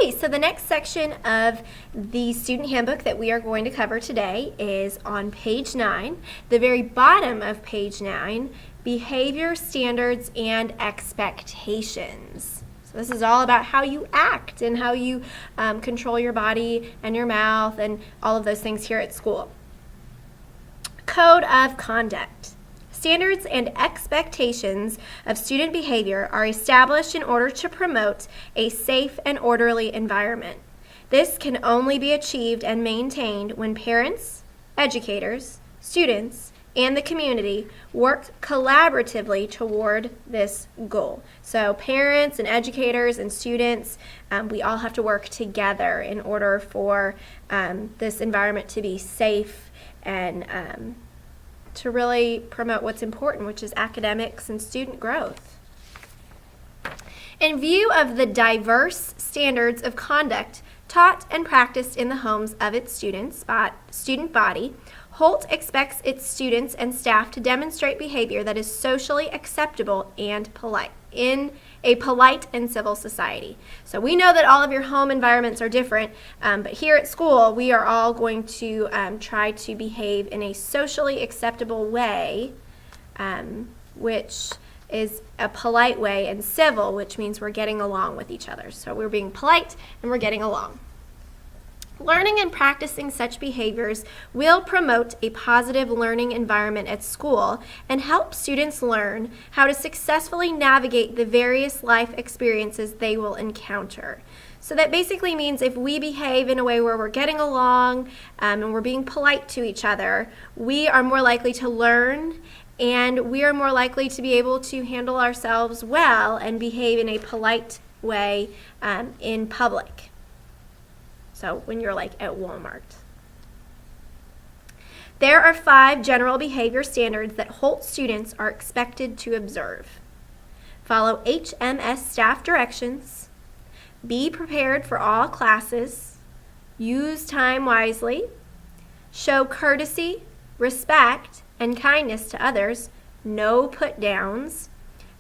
Okay, so the next section of the student handbook that we are going to cover today is on page 9, the very bottom of page 9, behavior standards and expectations. So this is all about how you act and how you control your body and your mouth and all of those things here at school. Code of conduct. Standards and expectations of student behavior are established in order to promote a safe and orderly environment. This can only be achieved and maintained when parents, educators, students, and the community work collaboratively toward this goal. So parents and educators and students, we all have to work together in order for this environment to be safe and to really promote what's important, which is academics and student growth. In view of the diverse standards of conduct taught and practiced in the homes of its student body, Holt expects its students and staff to demonstrate behavior that is socially acceptable and polite in a polite and civil society. So we know that all of your home environments are different, but here at school we are all going to try to behave in a socially acceptable way, which is a polite way, and civil, which means we're getting along with each other. So we're being polite and we're getting along. Learning and practicing such behaviors will promote a positive learning environment at school and help students learn how to successfully navigate the various life experiences they will encounter. So that basically means if we behave in a way where we're getting along and we're being polite to each other, we are more likely to learn and we are more likely to be able to handle ourselves well and behave in a polite way in public. So when you're like at Walmart. There are 5 general behavior standards that Holt students are expected to observe. Follow HMS staff directions. Be prepared for all classes. Use time wisely. Show courtesy, respect, and kindness to others. No put-downs.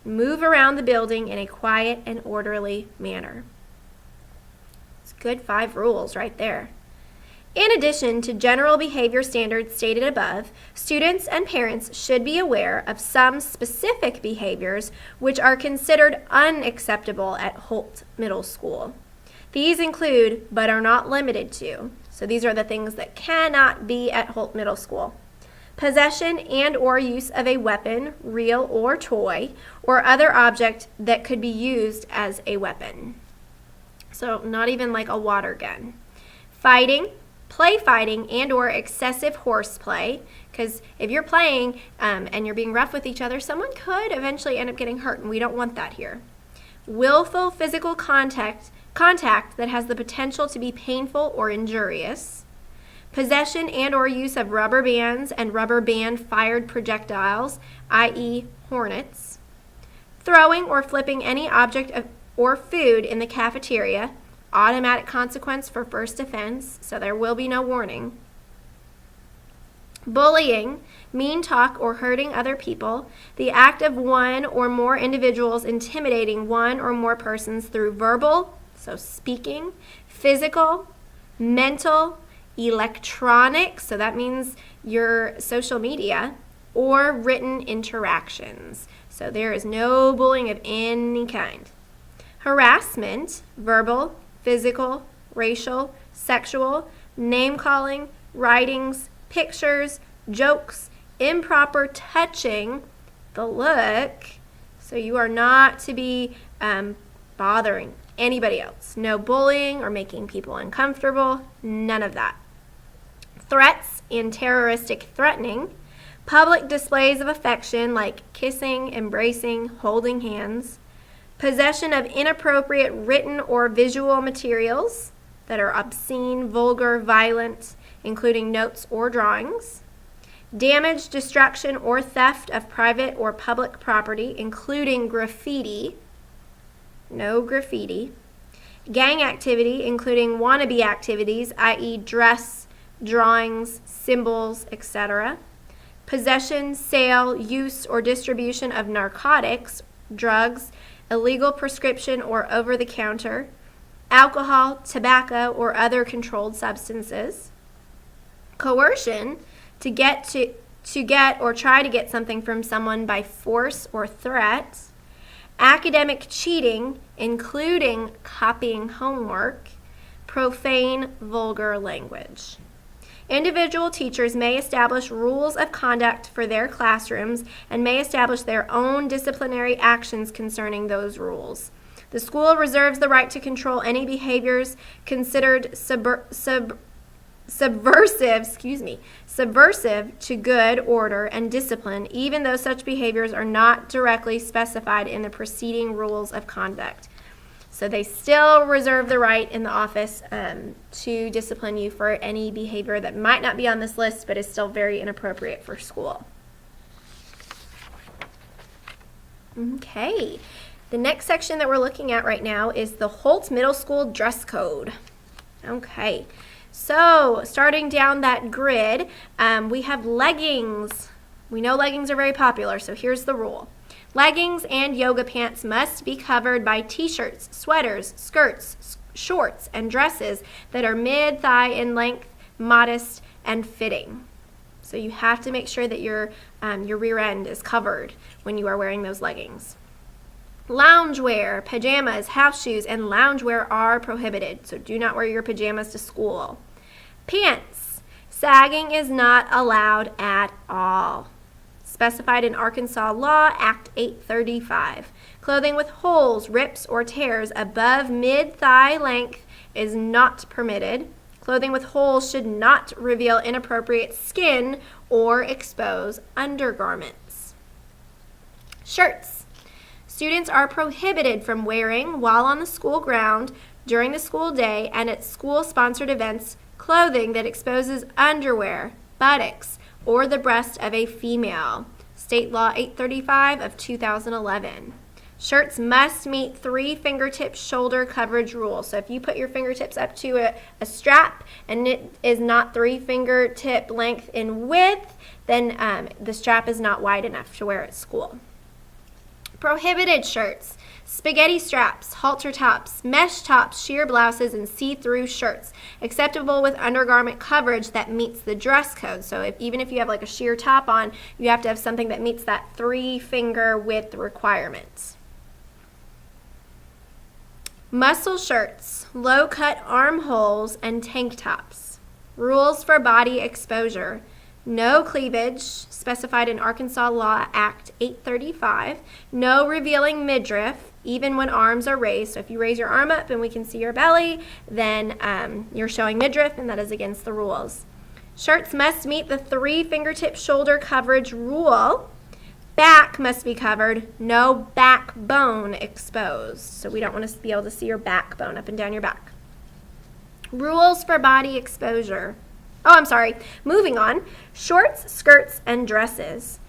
Move around the building in a quiet and orderly manner. Good 5 rules right there. In addition to general behavior standards stated above, students and parents should be aware of some specific behaviors which are considered unacceptable at Holt Middle School. These include, but are not limited to, so these are the things that cannot be at Holt Middle School: possession and or use of a weapon, real or toy, or other object that could be used as a weapon. So not even like a water gun. Fighting, play fighting, and or excessive horseplay, because if you're playing and you're being rough with each other, someone could eventually end up getting hurt, and we don't want that here. Willful physical contact that has the potential to be painful or injurious. Possession and or use of rubber bands and rubber band fired projectiles, i.e. hornets. Throwing or flipping any object or food in the cafeteria, automatic consequence for first offense, so there will be no warning. Bullying, mean talk or hurting other people, the act of one or more individuals intimidating one or more persons through verbal, so speaking, physical, mental, electronic, so that means your social media, or written interactions. So there is no bullying of any kind. Harassment, verbal, physical, racial, sexual, name-calling, writings, pictures, jokes, improper touching, the look. So you are not to be bothering anybody else. No bullying or making people uncomfortable, none of that. Threats and terroristic threatening, public displays of affection like kissing, embracing, holding hands, possession of inappropriate written or visual materials that are obscene, vulgar, violent, including notes or drawings, damage, destruction, or theft of private or public property, including graffiti, no graffiti, gang activity, including wannabe activities, i.e. dress, drawings, symbols, etc., possession, sale, use, or distribution of narcotics, drugs, illegal prescription or over-the-counter, alcohol, tobacco, or other controlled substances. Coercion, to get or try to get something from someone by force or threat. Academic cheating, including copying homework. Profane, vulgar language. Individual teachers may establish rules of conduct for their classrooms and may establish their own disciplinary actions concerning those rules. The school reserves the right to control any behaviors considered subversive to good order and discipline, even though such behaviors are not directly specified in the preceding rules of conduct. So they still reserve the right in the office to discipline you for any behavior that might not be on this list, but is still very inappropriate for school. Okay, the next section that we're looking at right now is the Holt Middle School dress code. Okay, so starting down that grid, we have leggings. We know leggings are very popular, so here's the rule. Leggings and yoga pants must be covered by t-shirts, sweaters, skirts, shorts, and dresses that are mid-thigh in length, modest, and fitting. So you have to make sure that your rear end is covered when you are wearing those leggings. Loungewear, pajamas, house shoes, and loungewear are prohibited, so do not wear your pajamas to school. Pants. Sagging is not allowed at all. Specified in Arkansas Law, Act 835. Clothing with holes, rips, or tears above mid-thigh length is not permitted. Clothing with holes should not reveal inappropriate skin or expose undergarments. Shirts. Students are prohibited from wearing, while on the school ground, during the school day, and at school-sponsored events, clothing that exposes underwear, buttocks, or the breast of a female. State Law 835 of 2011. Shirts must meet 3 fingertip shoulder coverage rule. So if you put your fingertips up to a strap and it is not 3 fingertip length in width, then the strap is not wide enough to wear at school. Prohibited shirts. Spaghetti straps, halter tops, mesh tops, sheer blouses, and see-through shirts. Acceptable with undergarment coverage that meets the dress code. So even if you have like a sheer top on, you have to have something that meets that 3-finger width requirement. Muscle shirts, low-cut armholes, and tank tops. Rules for body exposure. No cleavage, specified in Arkansas Law, Act 835. No revealing midriff, even when arms are raised. So if you raise your arm up and we can see your belly, then you're showing midriff, and that is against the rules. Shirts must meet the 3 fingertip shoulder coverage rule. Back must be covered. No backbone exposed. So we don't want to be able to see your backbone up and down your back. Rules for body exposure. Moving on. Shorts, skirts, and dresses.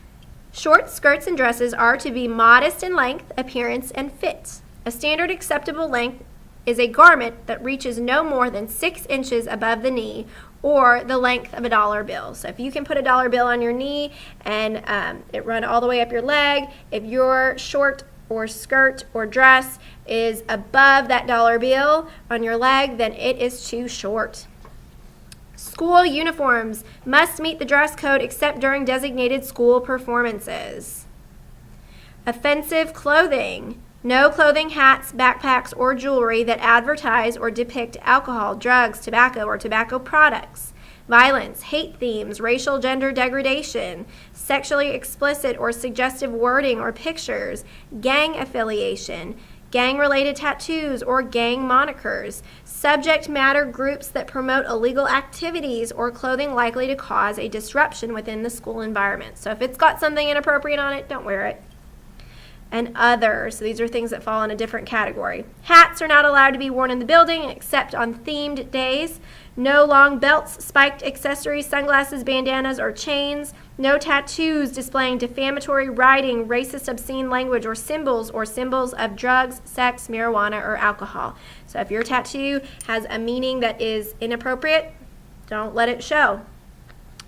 Shorts, skirts, and dresses are to be modest in length, appearance, and fit. A standard acceptable length is a garment that reaches no more than 6 inches above the knee or the length of a dollar bill. So if you can put a dollar bill on your knee and it run all the way up your leg, if your short or skirt or dress is above that dollar bill on your leg, then it is too short. School uniforms must meet the dress code except during designated school performances. Offensive clothing. No clothing, hats, backpacks, or jewelry that advertise or depict alcohol, drugs, tobacco, or tobacco products. Violence, hate themes, racial gender degradation, sexually explicit or suggestive wording or pictures, gang affiliation, gang-related tattoos or gang monikers, subject matter groups that promote illegal activities, or clothing likely to cause a disruption within the school environment. So if it's got something inappropriate on it, don't wear it. And others, so these are things that fall in a different category. Hats are not allowed to be worn in the building except on themed days. No long belts, spiked accessories, sunglasses, bandanas, or chains. No tattoos displaying defamatory writing, racist, obscene language, or symbols of drugs, sex, marijuana, or alcohol. So if your tattoo has a meaning that is inappropriate, don't let it show.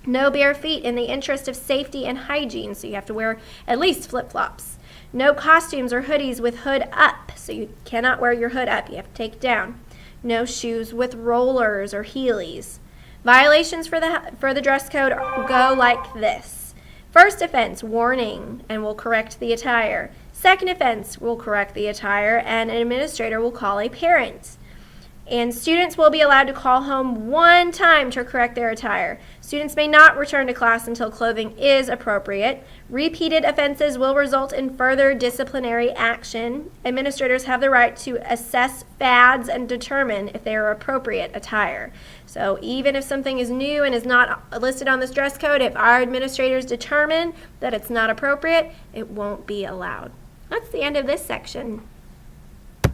No bare feet in the interest of safety and hygiene, so you have to wear at least flip-flops. No costumes or hoodies with hood up, so you cannot wear your hood up, you have to take it down. No shoes with rollers or heelys. Violations for the dress code go like this. First offense, warning, and will correct the attire. Second offense will correct the attire, and an administrator will call a parent. And students will be allowed to call home one time to correct their attire. Students may not return to class until clothing is appropriate. Repeated offenses will result in further disciplinary action. Administrators have the right to assess fads and determine if they are appropriate attire. So even if something is new and is not listed on this dress code, if our administrators determine that it's not appropriate, it won't be allowed. That's the end of this section.